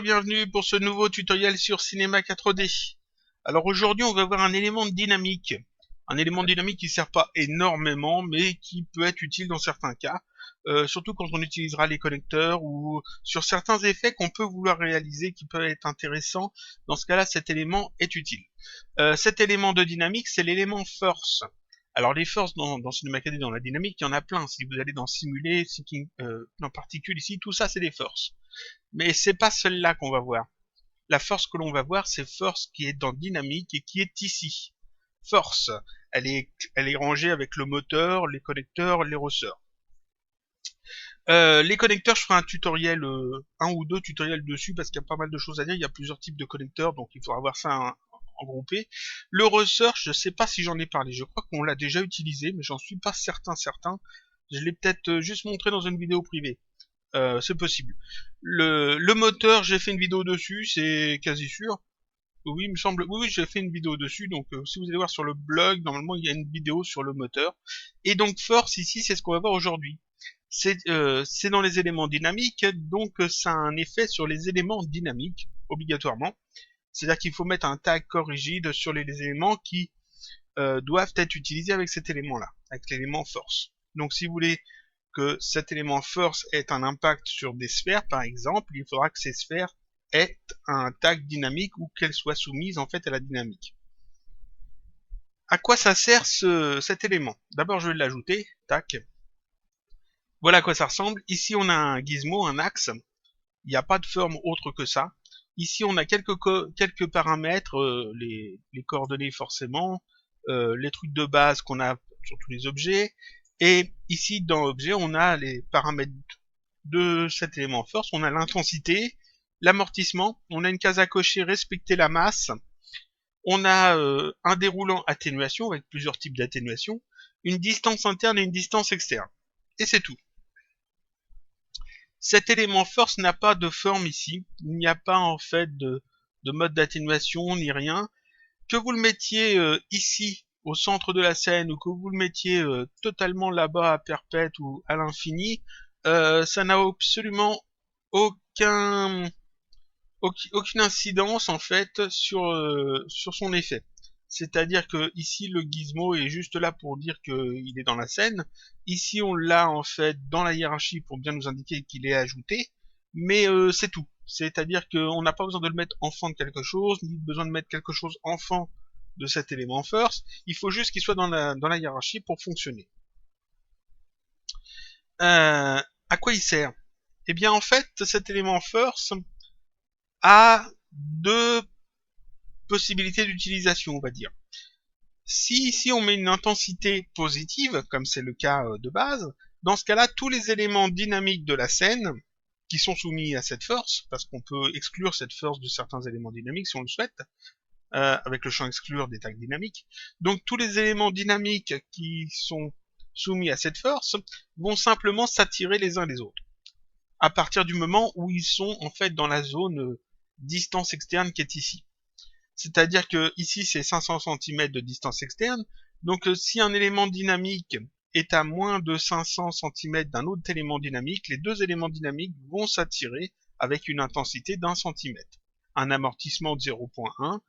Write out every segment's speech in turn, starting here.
et bienvenue pour ce nouveau tutoriel sur Cinema 4D. Alors aujourd'hui on va voir un élément dynamique. Un élément dynamique qui ne sert pas énormément mais qui peut être utile dans certains cas. Surtout quand on utilisera les connecteurs ou sur certains effets qu'on peut vouloir réaliser qui peuvent être intéressants. Dans ce cas-là cet élément est utile. Cet élément de dynamique c'est l'élément force. Alors les forces dans Cinema 4D, dans la dynamique, il y en a plein. Si vous allez dans Simuler, dans Particules ici, tout ça c'est des forces. Mais c'est pas celle-là qu'on va voir. La force que l'on va voir, c'est force qui est dans dynamique et qui est ici. Force, elle est rangée avec le moteur, les connecteurs, les ressorts. Les connecteurs, je ferai un tutoriel, un ou deux tutoriels dessus parce qu'il y a pas mal de choses à dire. Il y a plusieurs types de connecteurs, donc il faudra voir ça en groupé. Le ressort, je sais pas si j'en ai parlé. Je crois qu'on l'a déjà utilisé, mais j'en suis pas certain. Je l'ai peut-être juste montré dans une vidéo privée. C'est possible. Le moteur, j'ai fait une vidéo dessus, c'est quasi sûr. Oui, il me semble. Oui, j'ai fait une vidéo dessus. Donc, si vous allez voir sur le blog, normalement, il y a une vidéo sur le moteur. Et donc, force ici, c'est ce qu'on va voir aujourd'hui. C'est dans les éléments dynamiques, donc ça a un effet sur les éléments dynamiques, obligatoirement. C'est-à-dire qu'il faut mettre un tag corps rigide sur les éléments qui doivent être utilisés avec cet élément-là, avec l'élément force. Donc, si vous voulez que cet élément force ait un impact sur des sphères, par exemple, il faudra que ces sphères aient un tag dynamique ou qu'elles soient soumises en fait à la dynamique. À quoi ça sert cet élément? D'abord, je vais l'ajouter. Tac. Voilà à quoi ça ressemble. Ici, on a un gizmo, un axe. Il n'y a pas de forme autre que ça. Ici, on a quelques paramètres, les coordonnées forcément, les trucs de base qu'on a sur tous les objets. Et ici, dans objet, on a les paramètres de cet élément force. On a l'intensité, l'amortissement, on a une case à cocher, respecter la masse. On a un déroulant atténuation, avec plusieurs types d'atténuation, une distance interne et une distance externe. Et c'est tout. Cet élément force n'a pas de forme ici. Il n'y a pas en fait de mode d'atténuation ni rien. Que vous le mettiez ici au centre de la scène ou que vous le mettiez totalement là-bas à perpète ou à l'infini, ça n'a absolument aucune incidence en fait sur son effet. C'est-à-dire que ici le gizmo est juste là pour dire qu'il est dans la scène. Ici on l'a en fait dans la hiérarchie pour bien nous indiquer qu'il est ajouté. Mais c'est tout. C'est-à-dire qu'on n'a pas besoin de le mettre enfant de quelque chose, ni besoin de mettre quelque chose enfant de cet élément force. Il faut juste qu'il soit dans la hiérarchie pour fonctionner. À quoi il sert? Eh bien en fait cet élément force a deux possibilités d'utilisation, on va dire. Si ici on met une intensité positive, comme c'est le cas de base, dans ce cas-là, tous les éléments dynamiques de la scène qui sont soumis à cette force, parce qu'on peut exclure cette force de certains éléments dynamiques si on le souhaite, avec le champ exclure des tags dynamiques. Donc tous les éléments dynamiques qui sont soumis à cette force vont simplement s'attirer les uns les autres, à partir du moment où ils sont en fait dans la zone distance externe qui est ici. C'est-à-dire que ici c'est 500 cm de distance externe, donc si un élément dynamique est à moins de 500 cm d'un autre élément dynamique, les deux éléments dynamiques vont s'attirer avec une intensité d'1 cm. Un amortissement de 0.1,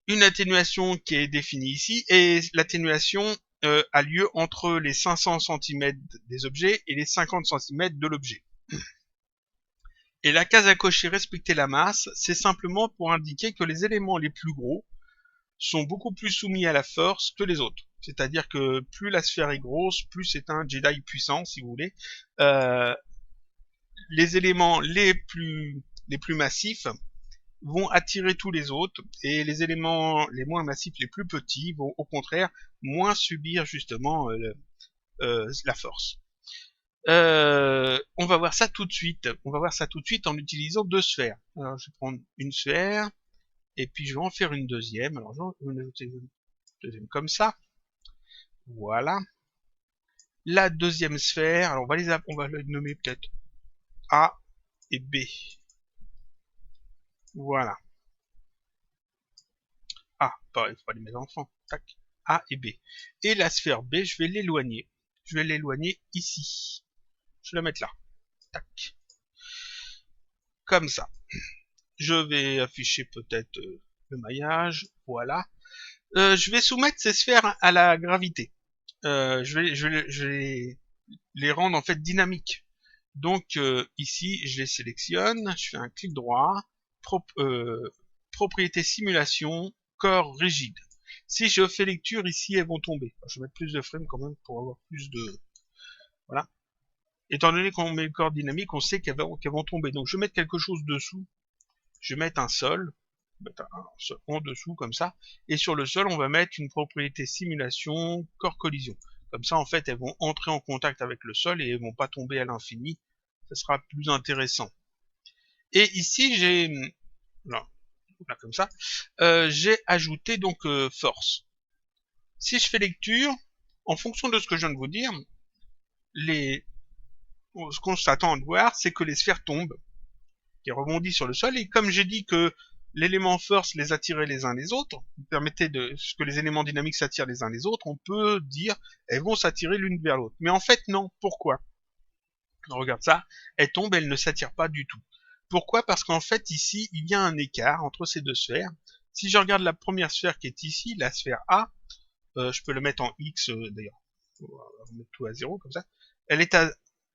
une atténuation qui est définie ici, et l'atténuation a lieu entre les 500 cm des objets et les 50 cm de l'objet. Et la case à cocher respecter la masse, c'est simplement pour indiquer que les éléments les plus gros sont beaucoup plus soumis à la force que les autres. C'est-à-dire que plus la sphère est grosse, plus c'est un Jedi puissant, si vous voulez. Les éléments les plus massifs vont attirer tous les autres, et les éléments les moins massifs, les plus petits, vont au contraire moins subir justement la force. On va voir ça tout de suite. On va voir ça tout de suite en utilisant deux sphères. Alors, je vais prendre une sphère, et puis je vais en faire une deuxième. Alors, je vais en ajouter une deuxième comme ça. Voilà. La deuxième sphère, alors on va les nommer peut-être A et B. Voilà. A, pareil, faut pas les mettre enfants. Tac. A et B. Et la sphère B, je vais l'éloigner. Je vais l'éloigner ici. Je vais la mettre là. Tac. comme ça. Je vais afficher peut-être le maillage, voilà. Je vais soumettre ces sphères à la gravité. Je vais les rendre en fait dynamiques. Donc ici, je les sélectionne, je fais un clic droit, propriété simulation, corps rigide. Si je fais lecture ici, elles vont tomber. Je vais mettre plus de frames quand même pour avoir plus de... Voilà. Étant donné qu'on met le corps dynamique, on sait qu'elles vont tomber. Donc je vais mettre quelque chose dessous. Je vais mettre un sol. Mettre un sol en dessous comme ça. Et sur le sol, on va mettre une propriété simulation, corps collision. Comme ça, en fait, elles vont entrer en contact avec le sol et elles vont pas tomber à l'infini. Ça sera plus intéressant. Et ici, j'ai... Là, comme ça. J'ai ajouté donc force. Si je fais lecture, en fonction de ce que je viens de vous dire, ce qu'on s'attend à voir, c'est que les sphères tombent, qui rebondissent sur le sol, et comme j'ai dit que l'élément force les attirait les uns les autres, permettait que les éléments dynamiques s'attirent les uns les autres, on peut dire elles vont s'attirer l'une vers l'autre. Mais en fait non, pourquoi? On regarde ça, elles tombent, elles ne s'attirent pas du tout. Pourquoi? Parce qu'en fait ici, il y a un écart entre ces deux sphères. Si je regarde la première sphère qui est ici, la sphère A, je peux le mettre en X d'ailleurs, on va mettre tout à 0 comme ça, elle est à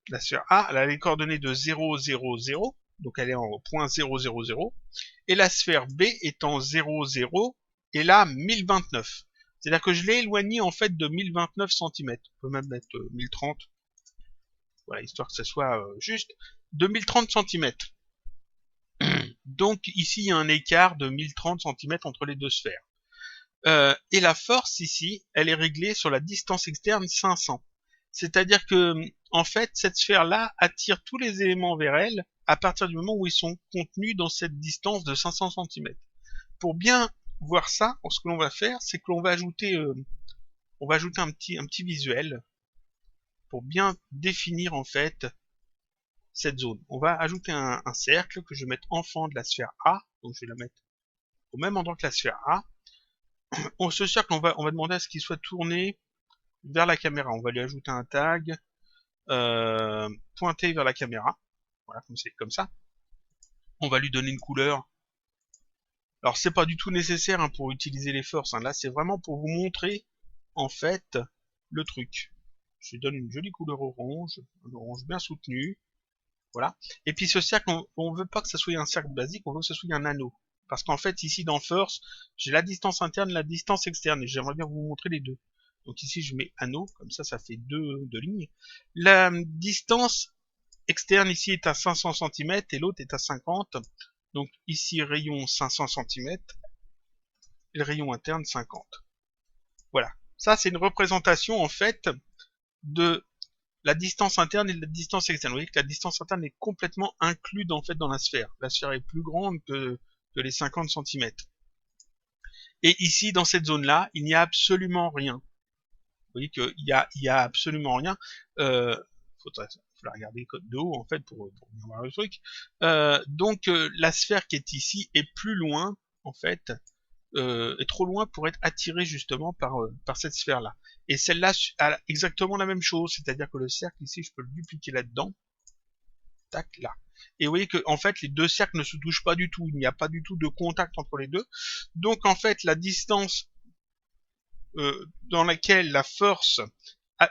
la sphère A, elle a les coordonnées de 0, 0, 0, donc elle est en point 0, 0, 0, et la sphère B est en 0, 0, et là 1029. C'est-à-dire que je l'ai éloigné en fait de 1029 cm. On peut même mettre 1030, voilà, histoire que ça soit juste, de 1030 cm. Donc ici il y a un écart de 1030 cm entre les deux sphères. Et la force ici, elle est réglée sur la distance externe 500. C'est-à-dire que, en fait, cette sphère-là attire tous les éléments vers elle à partir du moment où ils sont contenus dans cette distance de 500 cm. Pour bien voir ça, ce que l'on va faire, c'est que l'on va ajouter, un petit visuel pour bien définir en fait cette zone. On va ajouter un cercle que je vais mettre enfant de la sphère A, donc je vais la mettre au même endroit que la sphère A. Ce cercle, on va demander à ce qu'il soit tourné vers la caméra. On va lui ajouter un tag pointé vers la caméra. Voilà, comme ça. On va lui donner une couleur. Alors c'est pas du tout nécessaire hein, pour utiliser les forces. Hein. Là c'est vraiment pour vous montrer en fait le truc. Je lui donne une jolie couleur orange, un orange bien soutenu. Voilà. Et puis ce cercle, on veut pas que ça soit un cercle basique, on veut que ça soit un anneau. Parce qu'en fait ici dans Force, j'ai la distance interne, la distance externe, et j'aimerais bien vous montrer les deux. Donc ici je mets anneau, comme ça fait deux lignes. La distance externe ici est à 500 cm et l'autre est à 50. Donc ici rayon 500 cm et le rayon interne 50. Voilà. Ça c'est une représentation en fait de la distance interne et la distance externe. Vous voyez que la distance interne est complètement inclue en fait dans la sphère. La sphère est plus grande que les 50 cm. Et ici, dans cette zone-là, il n'y a absolument rien. Vous voyez qu'il y a absolument rien. Faut la regarder de haut en fait pour bien voir le truc. Donc la sphère qui est ici est plus loin en fait, est trop loin pour être attirée justement par cette sphère-là. Et celle-là a exactement la même chose, c'est-à-dire que le cercle ici, je peux le dupliquer là-dedans. Tac, là. Et vous voyez que en fait les deux cercles ne se touchent pas du tout, il n'y a pas du tout de contact entre les deux. Donc en fait la distance dans laquelle la force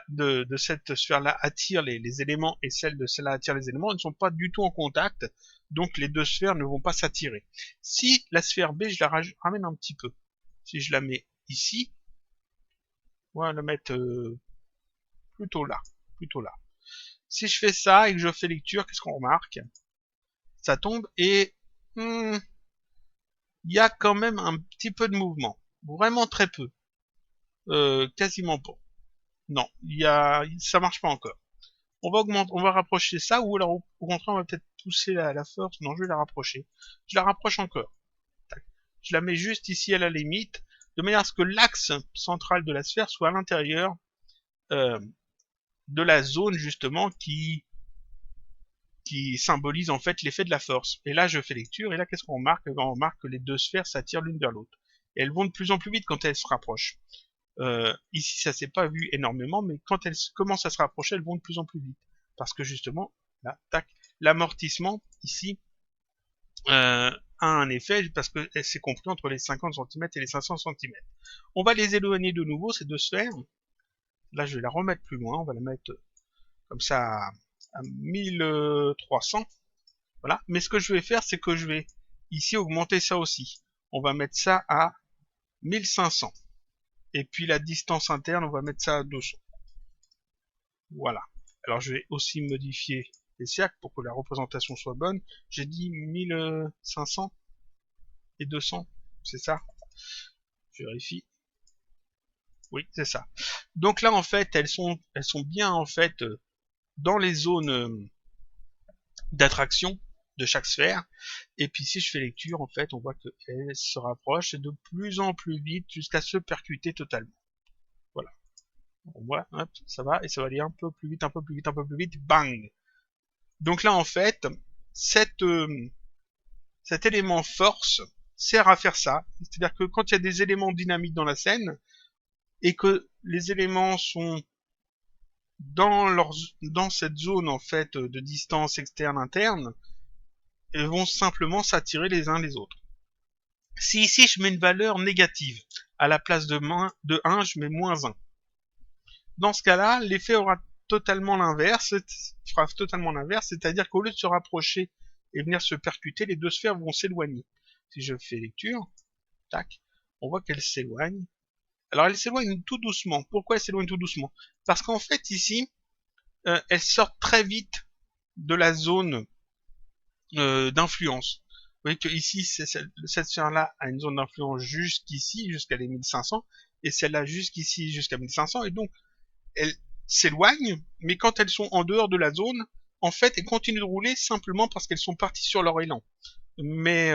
de cette sphère-là attire les éléments et celle de celle-là attire les éléments, elles ne sont pas du tout en contact, donc les deux sphères ne vont pas s'attirer. Si la sphère B, je la ramène un petit peu, si je la mets ici, on va la mettre plutôt là, Si je fais ça et que je fais lecture, qu'est-ce qu'on remarque? Ça tombe et il y a quand même un petit peu de mouvement, vraiment très peu, quasiment pas. Non, ça marche pas encore. On va rapprocher ça, ou alors au contraire on va peut-être pousser la force. Non, je vais la rapprocher. Je la rapproche encore. Tac. Je la mets juste ici à la limite, de manière à ce que l'axe central de la sphère soit à l'intérieur de la zone justement qui symbolise en fait l'effet de la force. Et là je fais lecture, et là qu'est-ce qu'on remarque? On remarque que les deux sphères s'attirent l'une vers l'autre. Et elles vont de plus en plus vite quand elles se rapprochent. Ici ça s'est pas vu énormément, mais quand elles commencent à se rapprocher, elles vont de plus en plus vite. Parce que justement, là, tac, l'amortissement, ici, a un effet parce que c'est compris entre les 50 cm et les 500 cm. On va les éloigner de nouveau, ces deux sphères. Là, je vais la remettre plus loin. On va la mettre comme ça à 1300. Voilà. Mais ce que je vais faire, c'est que je vais ici augmenter ça aussi. On va mettre ça à 1500. Et puis la distance interne, on va mettre ça à 200. Voilà. Alors je vais aussi modifier les cercles pour que la représentation soit bonne. J'ai dit 1500 et 200, c'est ça? Je vérifie. Oui, c'est ça. Donc là, en fait, elles sont bien en fait dans les zones d'attraction de chaque sphère. Et puis si je fais lecture, en fait, on voit qu'elles se rapprochent de plus en plus vite jusqu'à se percuter totalement. Voilà. On voit, hop, ça va, et ça va aller un peu plus vite, un peu plus vite, un peu plus vite, bang. Donc là, en fait, cet élément force sert à faire ça. C'est-à-dire que quand il y a des éléments dynamiques dans la scène, et que les éléments sont dans cette zone en fait de distance externe interne, ils vont simplement s'attirer les uns les autres. Si ici je mets une valeur négative, à la place de 1, je mets moins 1. Dans ce cas-là, l'effet aura totalement l'inverse, c'est-à-dire qu'au lieu de se rapprocher et venir se percuter, les deux sphères vont s'éloigner. Si je fais lecture, tac, on voit qu'elles s'éloignent. Alors elles s'éloignent tout doucement. Pourquoi elles s'éloignent tout doucement? Parce qu'en fait ici, elles sortent très vite de la zone d'influence. Vous voyez que ici, cette sphère-là a une zone d'influence jusqu'ici, jusqu'à les 1500, et celle-là jusqu'ici, jusqu'à 1500, et donc elles s'éloignent, mais quand elles sont en dehors de la zone, en fait, elles continuent de rouler simplement parce qu'elles sont parties sur leur élan. Mais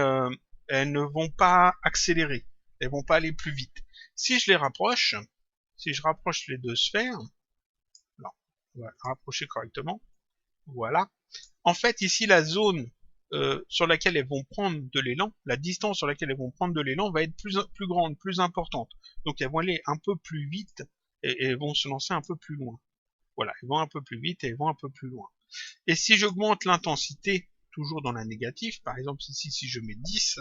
elles ne vont pas accélérer, elles vont pas aller plus vite. Si je les rapproche, si je rapproche les deux sphères, non, on va rapprocher correctement, voilà. En fait, ici, la zone sur laquelle elles vont prendre de l'élan, la distance sur laquelle elles vont prendre de l'élan va être plus grande, plus importante. Donc elles vont aller un peu plus vite et elles vont se lancer un peu plus loin. Voilà, elles vont un peu plus vite et elles vont un peu plus loin. Et si j'augmente l'intensité, toujours dans la négative, par exemple ici, si je mets 10,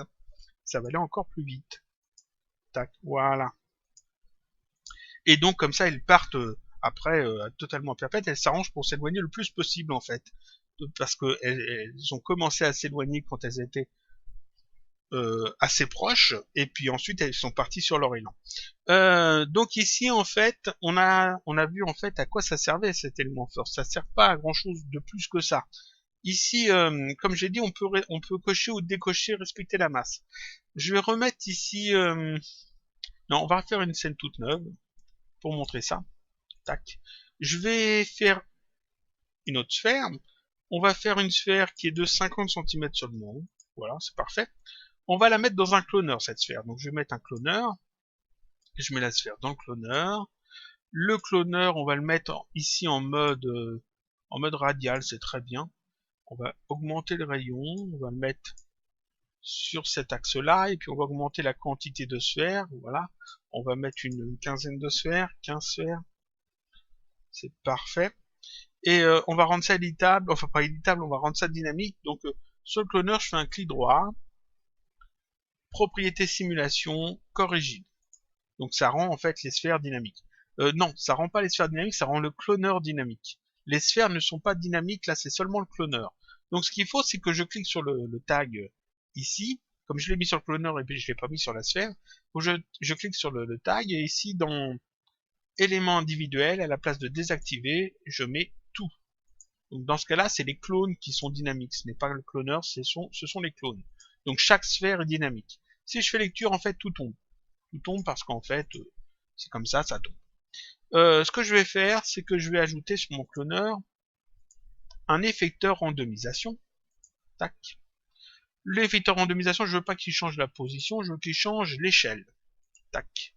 ça va aller encore plus vite. Tac, voilà. Et donc comme ça, elles partent après totalement perpètes, elles s'arrangent pour s'éloigner le plus possible en fait. Parce qu'elles ont commencé à s'éloigner quand elles étaient assez proches, et puis ensuite elles sont parties sur leur élan. Donc ici en fait, on a vu en fait à quoi ça servait cet élément force. Ça sert pas à grand chose de plus que ça. Ici, comme j'ai dit, on peut cocher ou décocher, respecter la masse. Je vais remettre ici. Non, on va faire une scène toute neuve pour montrer ça. Tac. Je vais faire une autre sphère. On va faire une sphère qui est de 50 cm seulement. Voilà, c'est parfait. On va la mettre dans un cloneur, cette sphère. Donc je vais mettre un cloneur. Je mets la sphère dans le cloneur. Le cloneur, on va le mettre ici en mode radial, c'est très bien. On va augmenter le rayon, on va le mettre sur cet axe-là, et puis on va augmenter la quantité de sphères, voilà. On va mettre une quinzaine de sphères, 15 sphères. C'est parfait. Et on va rendre ça éditable, enfin pas éditable, on va rendre ça dynamique. Donc sur le cloneur, je fais un clic droit, propriété simulation, corps rigide. Donc ça rend en fait les sphères dynamiques. Non, ça rend pas les sphères dynamiques, ça rend le cloneur dynamique. Les sphères ne sont pas dynamiques, là c'est seulement le cloneur. Donc ce qu'il faut, c'est que je clique sur le tag ici, comme je l'ai mis sur le cloneur et puis je l'ai pas mis sur la sphère, donc je clique sur le tag, et ici dans éléments individuels, à la place de désactiver, je mets tout. Donc dans ce cas-là, c'est les clones qui sont dynamiques, ce n'est pas le cloneur, ce sont les clones. Donc chaque sphère est dynamique. Si je fais lecture, en fait, tout tombe. Tout tombe parce qu'en fait, c'est comme ça, ça tombe. Ce que je vais faire, c'est que je vais ajouter sur mon cloneur un effecteur randomisation. Tac. L'effecteur randomisation, je veux pas qu'il change la position, je veux qu'il change l'échelle. Tac.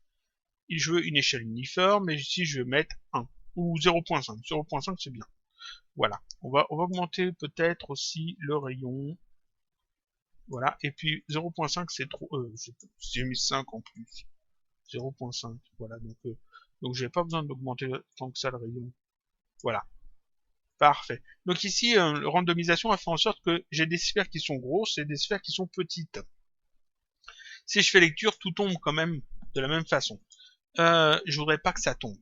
Et je veux une échelle uniforme, et ici je vais mettre 1 ou 0.5. 0.5 c'est bien. Voilà. On va augmenter peut-être aussi le rayon. Voilà. Et puis 0.5 c'est trop. J'ai mis 5 en plus. 0.5. Voilà. Donc j'ai pas besoin d'augmenter tant que ça le rayon. Voilà. Parfait. Donc ici, le randomisation a fait en sorte que j'ai des sphères qui sont grosses et des sphères qui sont petites. Si je fais lecture, tout tombe quand même de la même façon. Je voudrais pas que ça tombe.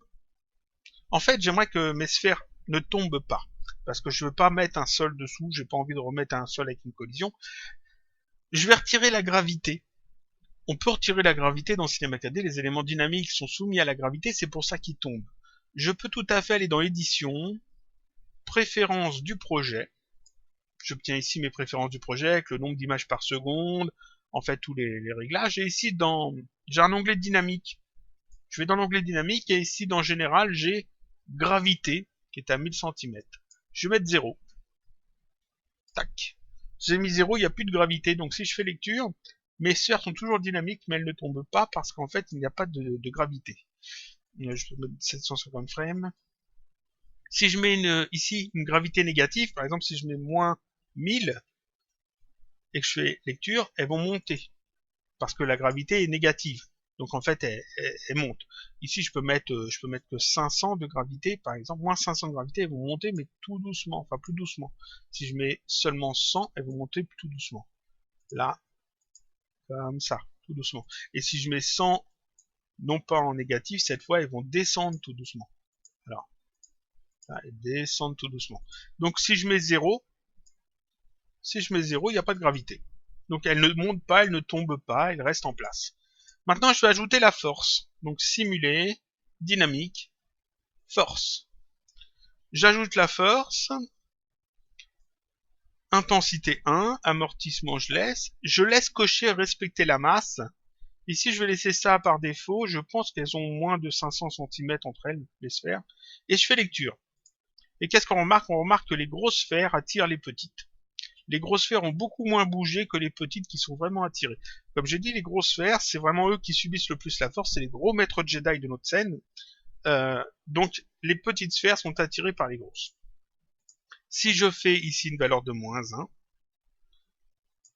En fait, j'aimerais que mes sphères ne tombent pas. Parce que je veux pas mettre un sol dessous, j'ai pas envie de remettre un sol avec une collision. Je vais retirer la gravité. On peut retirer la gravité dans Cinema 4D, les éléments dynamiques sont soumis à la gravité, c'est pour ça qu'ils tombent. Je peux tout à fait aller dans Édition, Préférences du projet. J'obtiens ici mes préférences du projet, avec le nombre d'images par seconde, en fait tous les réglages. Et ici, j'ai un onglet dynamique. Je vais dans l'onglet dynamique, et ici, dans Général, j'ai Gravité, qui est à 1000 cm. Je vais mettre 0. Tac. J'ai mis 0, il n'y a plus de gravité, donc si je fais lecture, mes sphères sont toujours dynamiques, mais elles ne tombent pas parce qu'en fait, il n'y a pas de gravité. Je peux mettre 750 frames. Si je mets ici une gravité négative, par exemple si je mets moins 1000 et que je fais lecture, elles vont monter parce que la gravité est négative. Donc en fait, elle monte. Ici, je peux mettre que 500 de gravité, par exemple, moins 500 de gravité, elles vont monter, mais tout doucement, enfin plus doucement. Si je mets seulement 100, elles vont monter tout doucement. Là, comme ça, tout doucement. Et si je mets 100, non pas en négatif, cette fois, elles vont descendre tout doucement. Alors, là, elles descendent tout doucement. Donc si je mets 0, il n'y a pas de gravité. Donc elle ne monte pas, elle ne tombe pas, elle reste en place. Maintenant, je vais ajouter la force. Donc simuler, dynamique, force. J'ajoute la force, intensité 1, amortissement je laisse cocher respecter la masse. Ici, je vais laisser ça par défaut, je pense qu'elles ont moins de 500 cm entre elles, les sphères, et je fais lecture. Et qu'est-ce qu'on remarque? On remarque que les grosses sphères attirent les petites. Les grosses sphères ont beaucoup moins bougé que les petites qui sont vraiment attirées. Comme j'ai dit, les grosses sphères, c'est vraiment eux qui subissent le plus la force, c'est les gros maîtres Jedi de notre scène. Donc, les petites sphères sont attirées par les grosses. Si je fais ici une valeur de moins 1,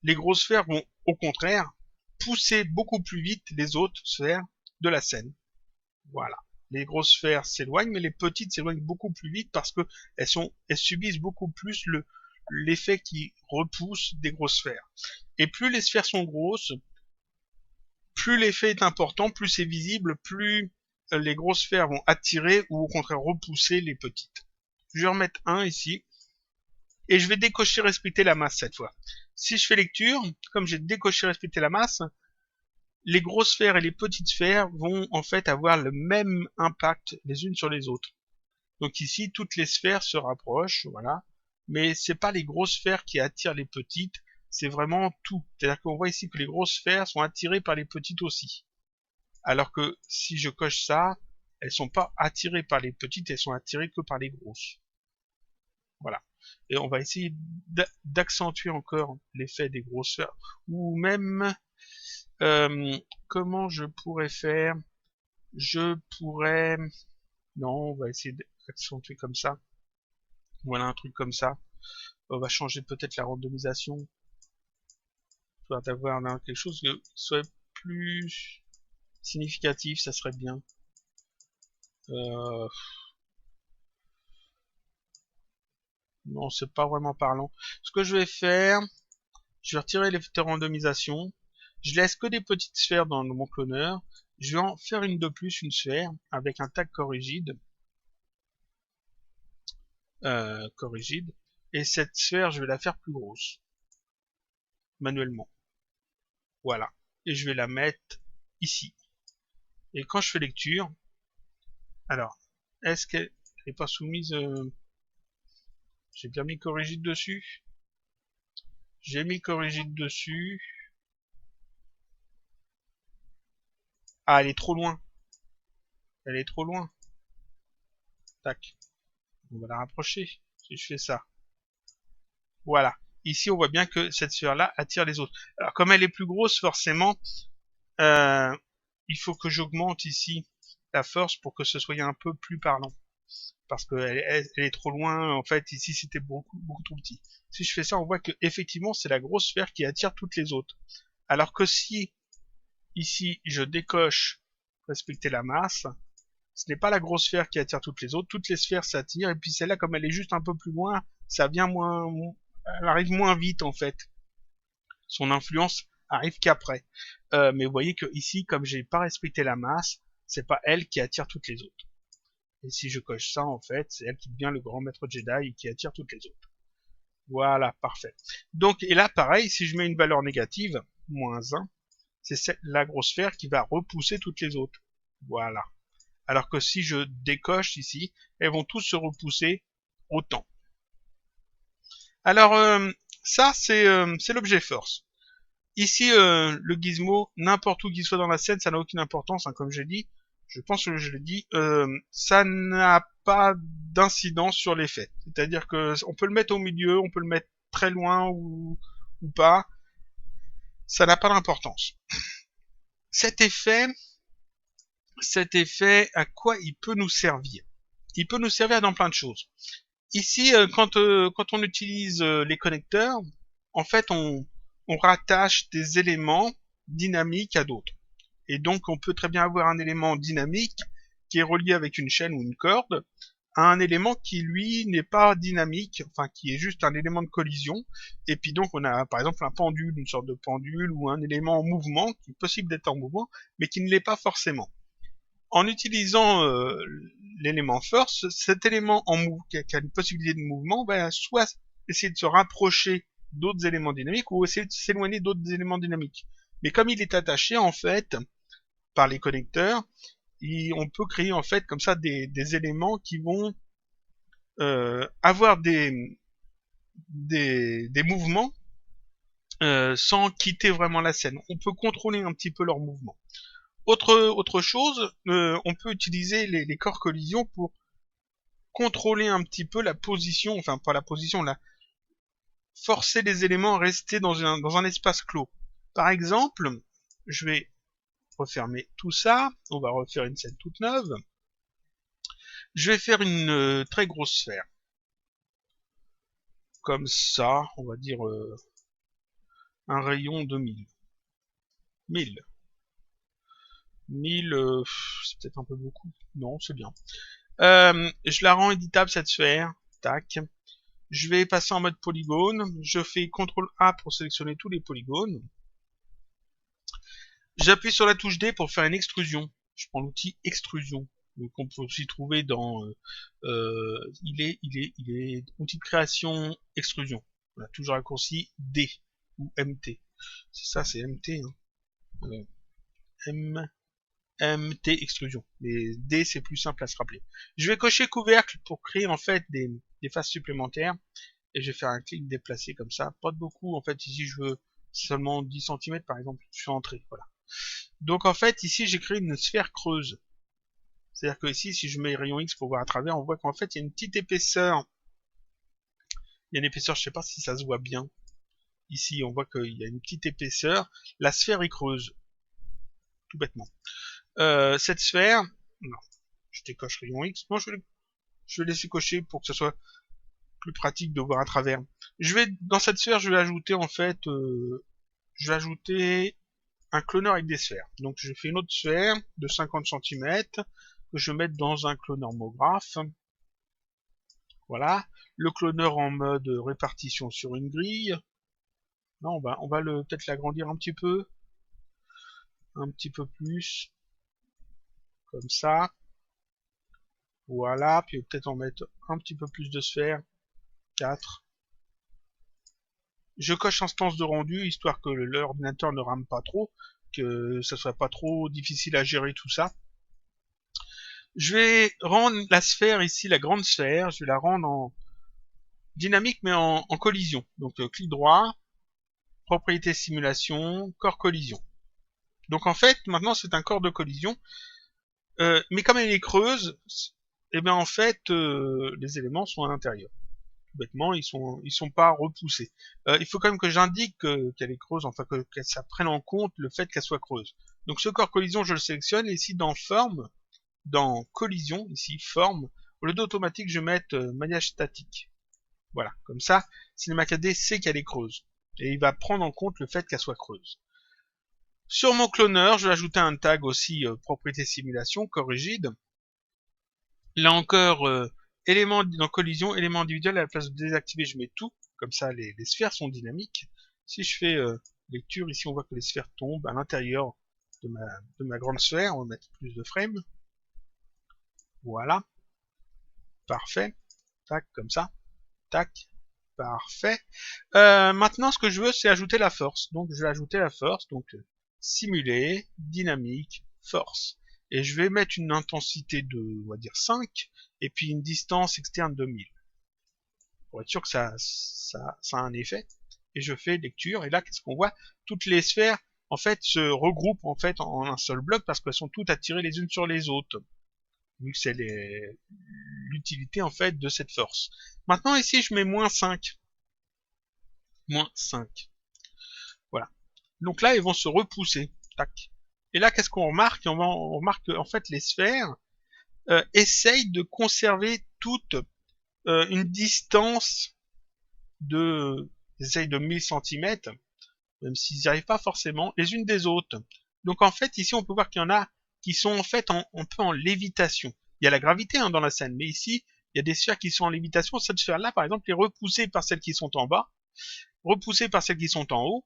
les grosses sphères vont, au contraire, pousser beaucoup plus vite les autres sphères de la scène. Voilà. Les grosses sphères s'éloignent, mais les petites s'éloignent beaucoup plus vite parce que elles subissent beaucoup plus l'effet qui repousse des grosses sphères. Et plus les sphères sont grosses, plus l'effet est important, plus c'est visible, plus les grosses sphères vont attirer ou au contraire repousser les petites. Je vais remettre 1 ici. Et je vais décocher respecter la masse cette fois. Si je fais lecture, comme j'ai décoché respecter la masse, les grosses sphères et les petites sphères vont en fait avoir le même impact les unes sur les autres. Donc ici, toutes les sphères se rapprochent, voilà. Mais c'est pas les grosses sphères qui attirent les petites, c'est vraiment tout. C'est-à-dire qu'on voit ici que les grosses sphères sont attirées par les petites aussi. Alors que si je coche ça, elles sont pas attirées par les petites, elles sont attirées que par les grosses. Voilà. Et on va essayer d'accentuer encore l'effet des grosses sphères. Ou même, comment je pourrais faire? Je pourrais... Non, on va essayer d'accentuer comme ça. Voilà, un truc comme ça. On va changer peut-être la randomisation. Pour avoir quelque chose qui soit plus significatif, ça serait bien. Non, c'est pas vraiment parlant. Ce que je vais faire, je vais retirer l'effet de randomisation. Je laisse que des petites sphères dans mon cloneur. Je vais en faire une de plus, une sphère, avec un tag corrigide. Corrigide. Et cette sphère, je vais la faire plus grosse. Manuellement. Voilà. Et je vais la mettre ici. Et quand je fais lecture, alors, est-ce qu'elle n'est pas soumise... J'ai bien mis corrigide dessus. J'ai mis corrigide dessus. Ah, elle est trop loin. Elle est trop loin. Tac. On va la rapprocher. Si je fais ça. Voilà. Ici, on voit bien que cette sphère-là attire les autres. Alors, comme elle est plus grosse, forcément, il faut que j'augmente ici la force pour que ce soit un peu plus parlant. Parce qu'elle est trop loin. En fait, ici, c'était beaucoup trop petit. Si je fais ça, on voit que effectivement, c'est la grosse sphère qui attire toutes les autres. Alors que si, ici, je décoche respecter la masse, Ce n'est pas la grosse sphère qui attire toutes les autres. Toutes les sphères s'attirent. Et puis celle-là, comme elle est juste un peu plus loin, ça vient moins... Elle arrive moins vite, en fait. Son influence arrive qu'après. Mais vous voyez que ici, comme j'ai pas respecté la masse, c'est pas elle qui attire toutes les autres. Et si je coche ça, en fait, c'est elle qui devient le grand maître Jedi et qui attire toutes les autres. Voilà, parfait. Donc, et là, pareil, si je mets une valeur négative, moins 1, c'est la grosse sphère qui va repousser toutes les autres. Voilà. Alors que si je décoche ici, elles vont tous se repousser autant. Alors, ça, c'est l'objet force. Ici, le gizmo, n'importe où qu'il soit dans la scène, ça n'a aucune importance, hein, comme j'ai dit. Je pense que je l'ai dit. Ça n'a pas d'incidence sur l'effet. C'est-à-dire que on peut le mettre au milieu, on peut le mettre très loin ou pas. Ça n'a pas d'importance. Cet effet, à quoi il peut nous servir? Il peut nous servir dans plein de choses. Ici, quand on utilise les connecteurs, en fait, on rattache des éléments dynamiques à d'autres. Et donc, on peut très bien avoir un élément dynamique qui est relié avec une chaîne ou une corde à un élément qui, lui, n'est pas dynamique, enfin, qui est juste un élément de collision. Et puis donc, on a, par exemple, un pendule, une sorte de pendule, ou un élément en mouvement, qui est possible d'être en mouvement, mais qui ne l'est pas forcément. En utilisant l'élément force, cet élément qui a une possibilité de mouvement va soit essayer de se rapprocher d'autres éléments dynamiques ou essayer de s'éloigner d'autres éléments dynamiques. Mais comme il est attaché en fait par les connecteurs, on peut créer en fait comme ça des éléments qui vont avoir des mouvements sans quitter vraiment la scène. On peut contrôler un petit peu leurs mouvements. Autre chose, on peut utiliser les corps collision pour contrôler un petit peu la position, enfin pas la position, forcer les éléments à rester dans un espace clos. Par exemple, je vais refermer tout ça, on va refaire une scène toute neuve. Je vais faire une très grosse sphère. Comme ça, on va dire un rayon de 1000. 1000, c'est peut-être un peu beaucoup. Non, c'est bien. Je la rends éditable cette sphère. Tac. Je vais passer en mode polygone. Je fais CTRL A pour sélectionner tous les polygones. J'appuie sur la touche D pour faire une extrusion. Je prends l'outil extrusion. Donc on peut aussi trouver dans il est outil de création extrusion. Voilà, toujours raccourci D ou MT. C'est ça, c'est MT. Hein. MT extrusion. Les D c'est plus simple à se rappeler. Je vais cocher couvercle pour créer en fait des faces supplémentaires. Et je vais faire un clic déplacé comme ça. Pas de beaucoup. En fait ici je veux seulement 10 cm par exemple. Je suis entré. Voilà. Donc en fait ici j'ai créé une sphère creuse. C'est-à-dire que ici si je mets rayon X pour voir à travers, on voit qu'en fait il y a une petite épaisseur. Il y a une épaisseur, je sais pas si ça se voit bien. Ici on voit qu'il y a une petite épaisseur. La sphère est creuse. Tout bêtement. Cette sphère, non, je décoche rayon X. Non, je vais laisser cocher pour que ce soit plus pratique de voir à travers. Dans cette sphère, je vais ajouter en fait, je vais ajouter un cloneur avec des sphères. Donc je fais une autre sphère de 50 cm que je vais mettre dans un cloneur homographe. Voilà. Le cloneur en mode répartition sur une grille. Non, on va peut-être l'agrandir un petit peu. Un petit peu plus. Comme ça. Voilà. Puis peut-être en mettre un petit peu plus de sphères. 4. Je coche instance de rendu, histoire que l'ordinateur ne rame pas trop, que ça soit pas trop difficile à gérer tout ça. Je vais rendre la sphère ici, la grande sphère, je vais la rendre en dynamique mais en collision. Donc clic droit, propriété simulation, corps collision. Donc en fait, maintenant c'est un corps de collision, mais comme elle est creuse, et bien en fait les éléments sont à l'intérieur. Bêtement, ils sont pas repoussés. Il faut quand même que j'indique qu'elle est creuse, enfin que ça prenne en compte le fait qu'elle soit creuse. Donc ce corps collision, je le sélectionne, et ici dans forme, dans collision, ici forme, au lieu d'automatique, je vais mettre maillage statique. Voilà, comme ça, CinemaCAD sait qu'elle est creuse. Et il va prendre en compte le fait qu'elle soit creuse. Sur mon cloneur, je vais ajouter un tag aussi propriété simulation, corps rigide. Là encore, élément dans collision, élément individuel, à la place de désactiver, je mets tout. Comme ça, les sphères sont dynamiques. Si je fais lecture, ici on voit que les sphères tombent à l'intérieur de ma grande sphère. On va mettre plus de frames. Voilà. Parfait. Tac, comme ça. Tac. Parfait. Maintenant, ce que je veux, c'est ajouter la force. Donc, je vais ajouter la force. Donc, simuler, dynamique, force. Et je vais mettre une intensité de, on va dire 5, et puis une distance externe de 1000. Pour être sûr que ça a un effet. Et je fais lecture, et là, qu'est-ce qu'on voit? Toutes les sphères, en fait, se regroupent en fait en un seul bloc parce qu'elles sont toutes attirées les unes sur les autres. Vu que c'est l'utilité en fait de cette force. Maintenant, ici, je mets moins 5. Moins 5. Voilà. Donc là, ils vont se repousser. Tac. Et là, qu'est-ce qu'on remarque? On remarque que en fait, les sphères essayent de conserver toute une distance de, essayent de 1000 cm, même s'ils n'y arrivent pas forcément, les unes des autres. Donc en fait, ici, on peut voir qu'il y en a qui sont en fait un peu en lévitation. Il y a la gravité dans la scène, mais ici, il y a des sphères qui sont en lévitation. Cette sphère-là, par exemple, est repoussée par celles qui sont en bas, repoussée par celles qui sont en haut.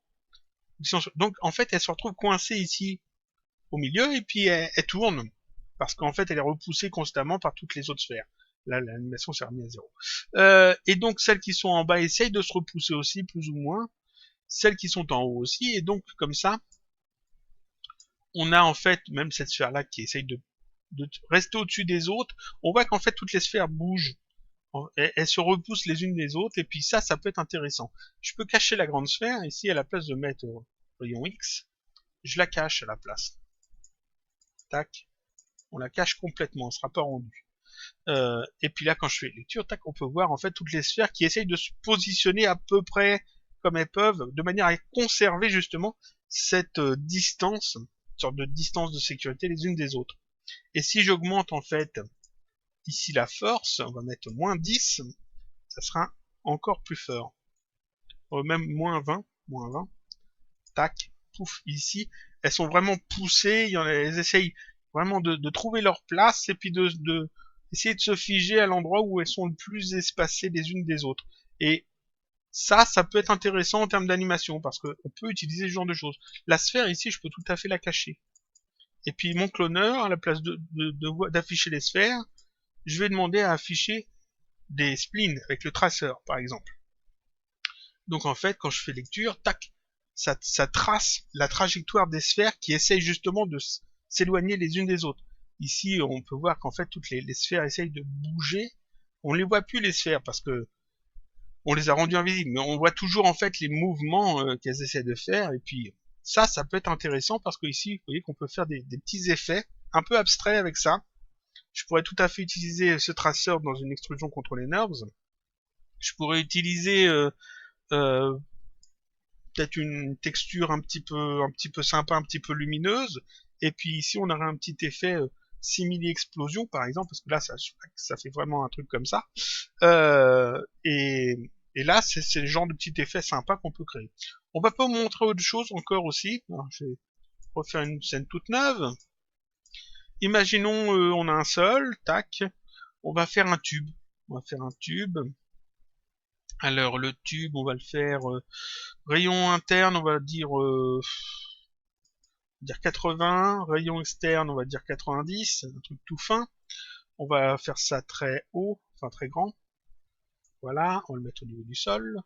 Donc en fait, elle se retrouve coincée ici au milieu et puis elle tourne parce qu'en fait, elle est repoussée constamment par toutes les autres sphères. Là, l'animation s'est remise à 0. Et donc celles qui sont en bas essayent de se repousser aussi, plus ou moins. Celles qui sont en haut aussi, et donc comme ça, on a en fait même cette sphère-là qui essaye de rester au-dessus des autres. On voit qu'en fait toutes les sphères bougent, elles se repoussent les unes des autres, et puis ça peut être intéressant. Je peux cacher la grande sphère, ici à la place de mettre rayon X, je la cache à la place. Tac, on la cache complètement, elle ne sera pas rendue. Et puis là, quand je fais lecture, tac, on peut voir en fait toutes les sphères qui essayent de se positionner à peu près comme elles peuvent, de manière à conserver justement cette distance, une sorte de distance de sécurité les unes des autres. Et si j'augmente en fait ici la force, on va mettre moins 10, ça sera encore plus fort. Même moins 20, tac, pouf, ici, elles sont vraiment poussées, elles essayent vraiment de trouver leur place et puis de essayer de se figer à l'endroit où elles sont le plus espacées les unes des autres. Et ça peut être intéressant en termes d'animation parce qu'on peut utiliser ce genre de choses. La sphère ici, je peux tout à fait la cacher. Et puis mon cloneur, à la place d'afficher les sphères, je vais demander à afficher des splines avec le traceur, par exemple. Donc en fait, quand je fais lecture, tac, ça trace la trajectoire des sphères qui essayent justement de s'éloigner les unes des autres. Ici, on peut voir qu'en fait, toutes les sphères essayent de bouger. On ne les voit plus, les sphères, parce que on les a rendues invisibles, mais on voit toujours en fait les mouvements qu'elles essaient de faire. Et puis ça peut être intéressant parce que ici, vous voyez qu'on peut faire des petits effets un peu abstraits avec ça. Je pourrais tout à fait utiliser ce traceur dans une extrusion contre les nerves. Je pourrais utiliser euh, peut-être une texture un petit peu sympa, un petit peu lumineuse. Et puis ici, on aurait un petit effet simili-explosion, par exemple, parce que là, ça fait vraiment un truc comme ça. Et là, c'est le genre de petit effet sympa qu'on peut créer. On va pas vous montrer autre chose encore aussi. Alors, je vais refaire une scène toute neuve. Imaginons, on a un sol, tac. On va faire un tube. On va faire un tube. Alors, le tube, on va le faire rayon interne, on va dire 80, rayon externe, on va dire 90, un truc tout fin. On va faire ça très haut, enfin très grand. Voilà, on va le mettre au niveau du sol.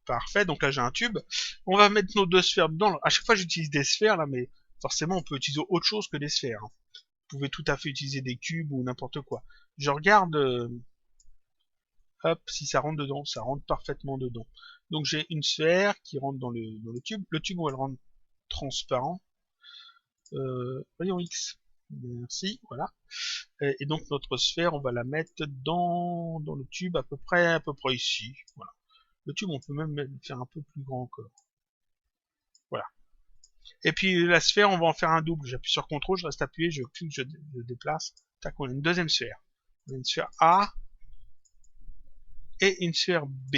Parfait, donc là j'ai un tube. On va mettre nos deux sphères dedans. À chaque fois j'utilise des sphères là, mais forcément on peut utiliser autre chose que des sphères. Vous pouvez tout à fait utiliser des cubes ou n'importe quoi. Je regarde, hop, si ça rentre dedans, ça rentre parfaitement dedans. Donc j'ai une sphère qui rentre dans le tube. Le tube on va le rendre transparent. Rayon X. Merci, voilà. Et donc notre sphère, on va la mettre dans le tube à peu près ici. Voilà. Le tube, on peut même le faire un peu plus grand encore. Voilà. Et puis la sphère, on va en faire un double. J'appuie sur CTRL, je reste appuyé, je clique, je déplace. Tac, on a une deuxième sphère. On a une sphère A et une sphère B.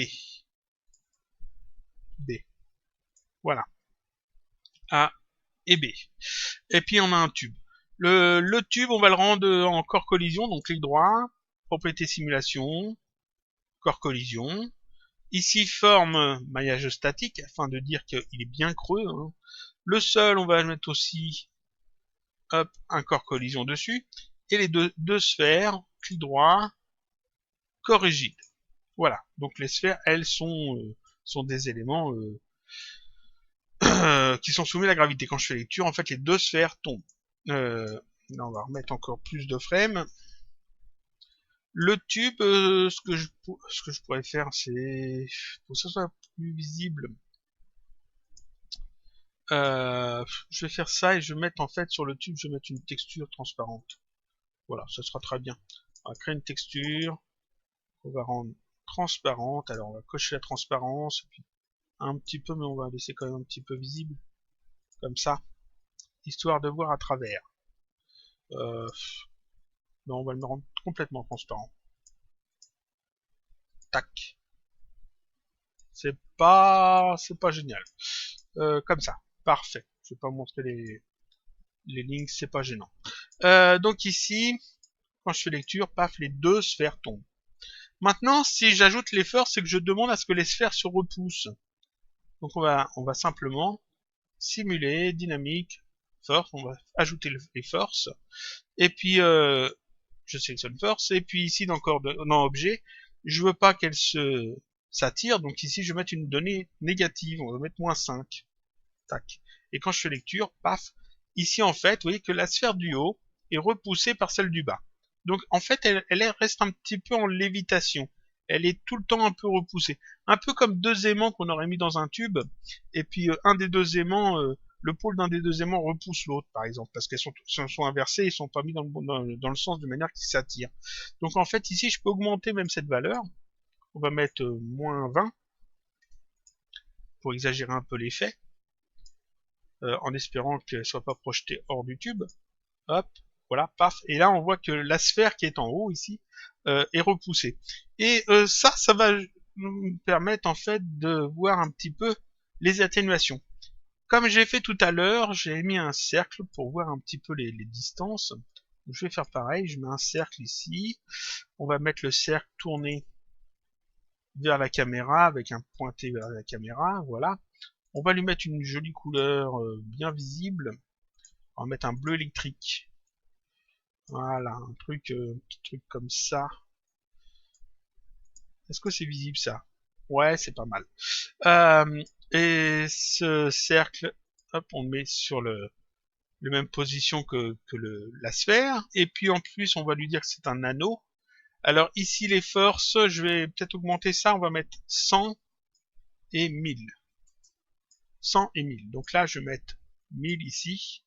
B. Voilà. A et B. Et puis on a un tube. Le tube, on va le rendre en corps collision, donc clic droit, propriété simulation, corps collision. Ici, forme maillage statique, afin de dire qu'il est bien creux. Hein. Le sol, on va mettre aussi hop, un corps collision dessus. Et les deux sphères, clic droit, corps rigide. Voilà, donc les sphères, elles sont des éléments qui sont soumis à la gravité. Quand je fais lecture, en fait, les deux sphères tombent. Là, on va remettre encore plus de frames. Le tube, ce que je pourrais faire, c'est pour que ça soit plus visible. Je vais faire ça et je vais mettre en fait sur le tube, je vais mettre une texture transparente. Voilà, ça sera très bien. On va créer une texture, on va rendre transparente. Alors on va cocher la transparence, et puis un petit peu, mais on va laisser quand même un petit peu visible, comme ça, histoire de voir à travers. Non, on va le rendre complètement transparent. Tac. C'est pas génial. Comme ça, parfait. Je vais pas montrer les lignes, c'est pas gênant. Donc ici, quand je fais lecture, paf, les deux sphères tombent. Maintenant, si j'ajoute les forces, c'est que je demande à ce que les sphères se repoussent. Donc on va simplement simuler, dynamique, force, on va ajouter les forces. Et puis, je sélectionne force, et puis ici, dans objet, je veux pas qu'elle s'attire, donc ici, je vais mettre une donnée négative, on va mettre -5. Tac. Et quand je fais lecture, paf, ici, en fait, vous voyez que la sphère du haut est repoussée par celle du bas. Donc en fait, elle reste un petit peu en lévitation. Elle est tout le temps un peu repoussée. Un peu comme deux aimants qu'on aurait mis dans un tube, et puis un des deux aimants, le pôle d'un des deux aimants repousse l'autre, par exemple, parce qu'elles sont inversées, ils sont pas mis dans le sens de manière qu'ils s'attirent. Donc en fait, ici, je peux augmenter même cette valeur. On va mettre -20 pour exagérer un peu l'effet, en espérant qu'elle soit pas projetée hors du tube. Hop, voilà, paf. Et là, on voit que la sphère qui est en haut ici est repoussée. Et ça va nous permettre en fait de voir un petit peu les atténuations. Comme j'ai fait tout à l'heure, j'ai mis un cercle pour voir un petit peu les distances. Donc, je vais faire pareil, je mets un cercle ici. On va mettre le cercle tourné vers la caméra avec un pointé vers la caméra, voilà. On va lui mettre une jolie couleur bien visible. On va mettre un bleu électrique. Voilà, un petit truc comme ça. Est-ce que c'est visible ça? Ouais, c'est pas mal. Et ce cercle, hop, on le met sur la même position que la sphère. Et puis en plus, on va lui dire que c'est un anneau. Alors ici, les forces, je vais peut-être augmenter ça. On va mettre 100 et 1000. 100 et 1000. Donc là, je vais mettre 1000 ici.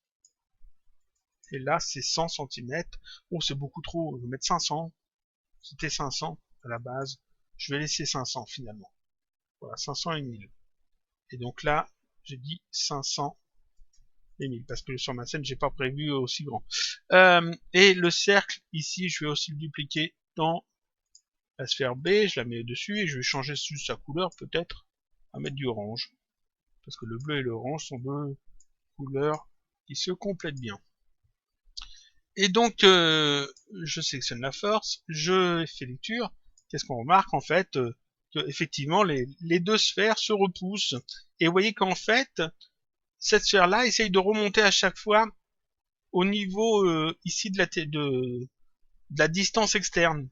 Et là, c'est 100 cm. Oh, c'est beaucoup trop. Je vais mettre 500. C'était 500 à la base. Je vais laisser 500 finalement. Voilà, 500 et 1000. Et donc là, j'ai dit 500 et 1000 parce que sur ma scène, j'ai pas prévu aussi grand. Et le cercle, ici, je vais aussi le dupliquer dans la sphère B. Je la mets dessus et je vais changer juste sa couleur peut-être à mettre du orange. Parce que le bleu et l'orange sont deux couleurs qui se complètent bien. Et donc, je sélectionne la force, je fais lecture. Qu'est-ce qu'on remarque en fait que effectivement les deux sphères se repoussent. Et vous voyez qu'en fait, cette sphère-là essaye de remonter à chaque fois au niveau ici de la distance externe.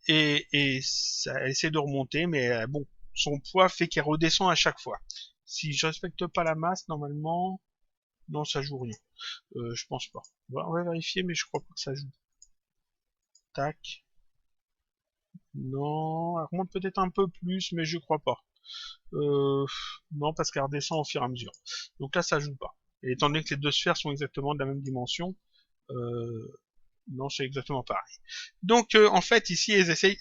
Et ça, elle essaie de remonter, mais bon, son poids fait qu'elle redescend à chaque fois. Si je respecte pas la masse, normalement, non, ça joue rien. Je pense pas. On va vérifier, mais je crois pas que ça joue. Tac. Non, elle remonte peut-être un peu plus, mais je crois pas. Non, parce qu'elle redescend au fur et à mesure. Donc là, ça joue pas. Et étant donné que les deux sphères sont exactement de la même dimension, non, c'est exactement pareil. Donc, en fait, ici, elles essayent...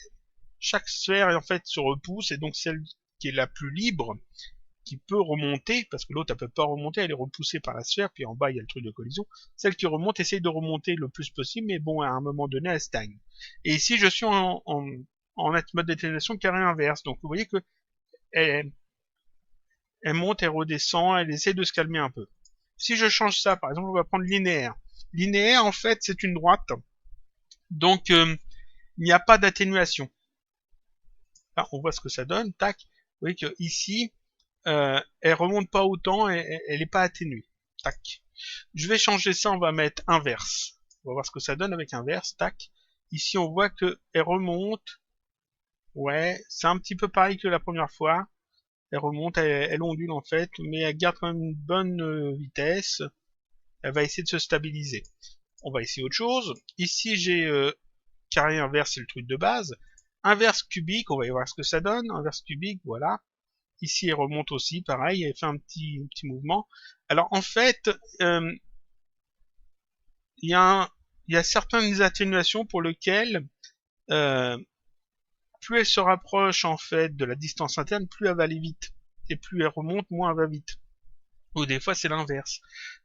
Chaque sphère, en fait, se repousse, et donc celle qui est la plus libre, qui peut remonter, parce que l'autre, elle peut pas remonter, elle est repoussée par la sphère, puis en bas, il y a le truc de collision. Celle qui remonte essaye de remonter le plus possible, mais bon, à un moment donné, elle stagne. Et ici, je suis en mode d'atténuation carré inverse. Donc, vous voyez que elle monte, elle redescend, elle essaie de se calmer un peu. Si je change ça, par exemple, on va prendre linéaire. Linéaire, en fait, c'est une droite. Donc, il n'y a pas d'atténuation. Là, on voit ce que ça donne. Tac. Vous voyez que ici, elle remonte pas autant et elle n'est pas atténuée. Tac. Je vais changer ça, on va mettre inverse. On va voir ce que ça donne avec inverse. Tac. Ici, on voit que elle remonte. Ouais, c'est un petit peu pareil que la première fois. Elle remonte, elle ondule en fait, mais elle garde quand même une bonne vitesse. Elle va essayer de se stabiliser. On va essayer autre chose. Ici, j'ai carré inverse, c'est le truc de base. Inverse cubique, on va y voir ce que ça donne. Inverse cubique, voilà. Ici, elle remonte aussi, pareil, elle fait un petit mouvement. Alors, en fait, il y a certaines atténuations pour lesquelles euh, plus elle se rapproche en fait de la distance interne, plus elle va aller vite. Et plus elle remonte, moins elle va vite. Ou des fois c'est l'inverse.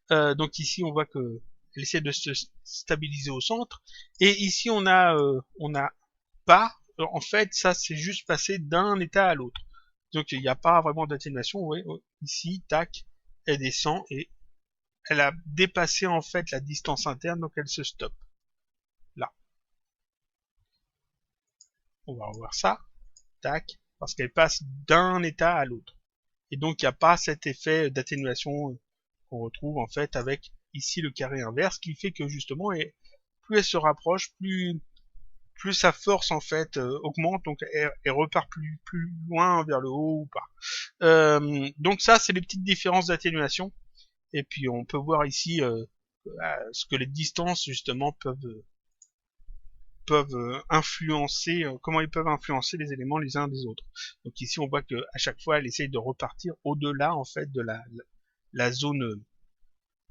Donc ici on voit que elle essaie de se stabiliser au centre. Et ici on a pas. En fait ça c'est juste passer d'un état à l'autre. Donc il n'y a pas vraiment d'atténuation. Ouais, ici tac, elle descend et elle a dépassé en fait la distance interne, donc elle se stoppe. Là. On va revoir ça. Tac. Parce qu'elle passe d'un état à l'autre. Et donc il n'y a pas cet effet d'atténuation qu'on retrouve en fait avec ici le carré inverse, qui fait que justement plus elle se rapproche, plus sa force en fait augmente, donc elle repart plus loin vers le haut ou pas. Donc ça c'est les petites différences d'atténuation. Et puis on peut voir ici ce que les distances justement peuvent influencer, comment ils peuvent influencer les éléments les uns des autres. Donc ici on voit que à chaque fois elle essaye de repartir au-delà en fait de la zone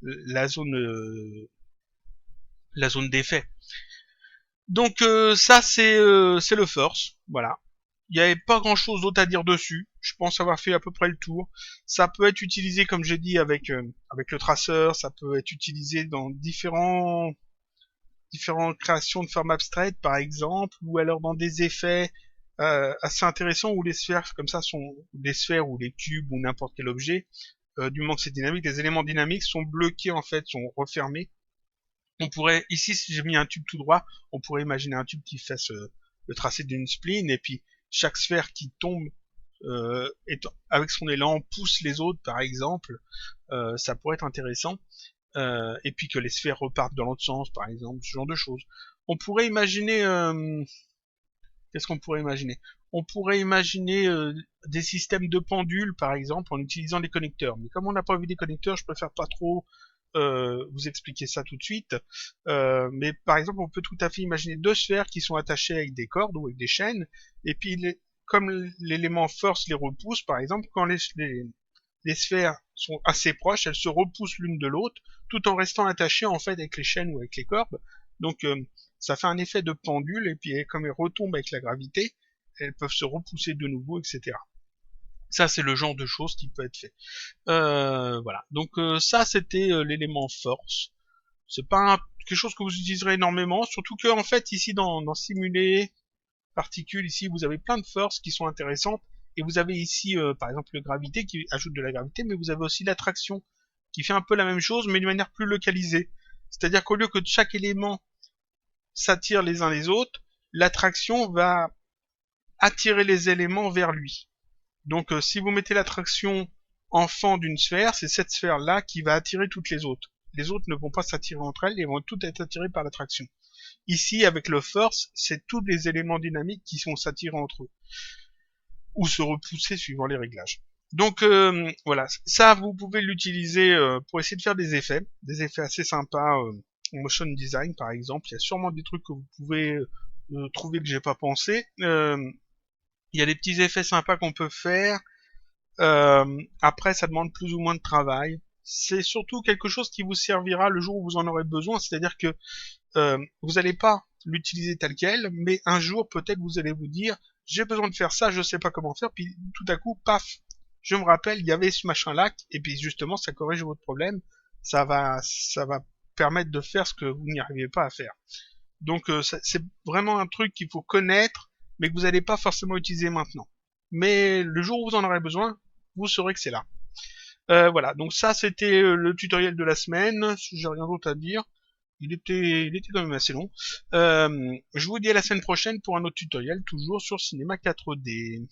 la zone la zone d'effet. Donc ça c'est le force, voilà. Il n'y avait pas grand chose d'autre à dire dessus. Je pense avoir fait à peu près le tour. Ça peut être utilisé, comme j'ai dit, avec le traceur. Ça peut être utilisé dans différentes créations de formes abstraites, par exemple, ou alors dans des effets assez intéressants où les sphères comme ça sont des sphères ou les cubes ou n'importe quel objet. Du moment que c'est dynamique, les éléments dynamiques sont bloqués en fait, sont refermés. On pourrait, ici, si j'ai mis un tube tout droit, on pourrait imaginer un tube qui fasse le tracé d'une spline, et puis chaque sphère qui tombe avec son élan pousse les autres, par exemple. Ça pourrait être intéressant. Et puis que les sphères repartent dans l'autre sens, par exemple, ce genre de choses. On pourrait imaginer... qu'est-ce qu'on pourrait imaginer? On pourrait imaginer des systèmes de pendules, par exemple, en utilisant des connecteurs. Mais comme on n'a pas vu des connecteurs, je préfère pas trop vous expliquer ça tout de suite. Mais par exemple, on peut tout à fait imaginer deux sphères qui sont attachées avec des cordes ou avec des chaînes, et puis comme l'élément force les repousse, par exemple, quand les sphères sont assez proches, elles se repoussent l'une de l'autre, tout en restant attachées en fait avec les chaînes ou avec les cordes. Donc ça fait un effet de pendule, et puis comme elles retombent avec la gravité, elles peuvent se repousser de nouveau, etc. Ça, c'est le genre de choses qui peut être fait. Voilà. Donc ça, c'était l'élément force. C'est pas quelque chose que vous utiliserez énormément, surtout que en fait ici dans simuler particules, ici vous avez plein de forces qui sont intéressantes, et vous avez ici par exemple le gravité qui ajoute de la gravité, mais vous avez aussi l'attraction qui fait un peu la même chose, mais d'une manière plus localisée. C'est-à-dire qu'au lieu que chaque élément s'attire les uns les autres, l'attraction va attirer les éléments vers lui. Donc si vous mettez l'attraction enfant d'une sphère, c'est cette sphère-là qui va attirer toutes les autres. Les autres ne vont pas s'attirer entre elles, elles vont toutes être attirées par l'attraction. Ici, avec le force, c'est tous les éléments dynamiques qui sont s'attirer entre eux. Ou se repousser suivant les réglages. Donc voilà, ça vous pouvez l'utiliser pour essayer de faire des effets assez sympas en motion design par exemple. Il y a sûrement des trucs que vous pouvez trouver que j'ai pas pensé. Il y a des petits effets sympas qu'on peut faire. Après, ça demande plus ou moins de travail. C'est surtout quelque chose qui vous servira le jour où vous en aurez besoin, c'est-à-dire que vous n'allez pas l'utiliser tel quel, mais un jour peut-être vous allez vous dire j'ai besoin de faire ça, je sais pas comment faire, puis tout à coup, paf, je me rappelle, il y avait ce machin-là, et puis justement ça corrige votre problème, ça va permettre de faire ce que vous n'y arrivez pas à faire. Donc c'est vraiment un truc qu'il faut connaître, mais que vous n'allez pas forcément utiliser maintenant. Mais le jour où vous en aurez besoin, vous saurez que c'est là. Voilà, donc ça c'était le tutoriel de la semaine, j'ai rien d'autre à dire. il était quand même assez long. Je vous dis à la semaine prochaine pour un autre tutoriel, toujours sur Cinéma 4D.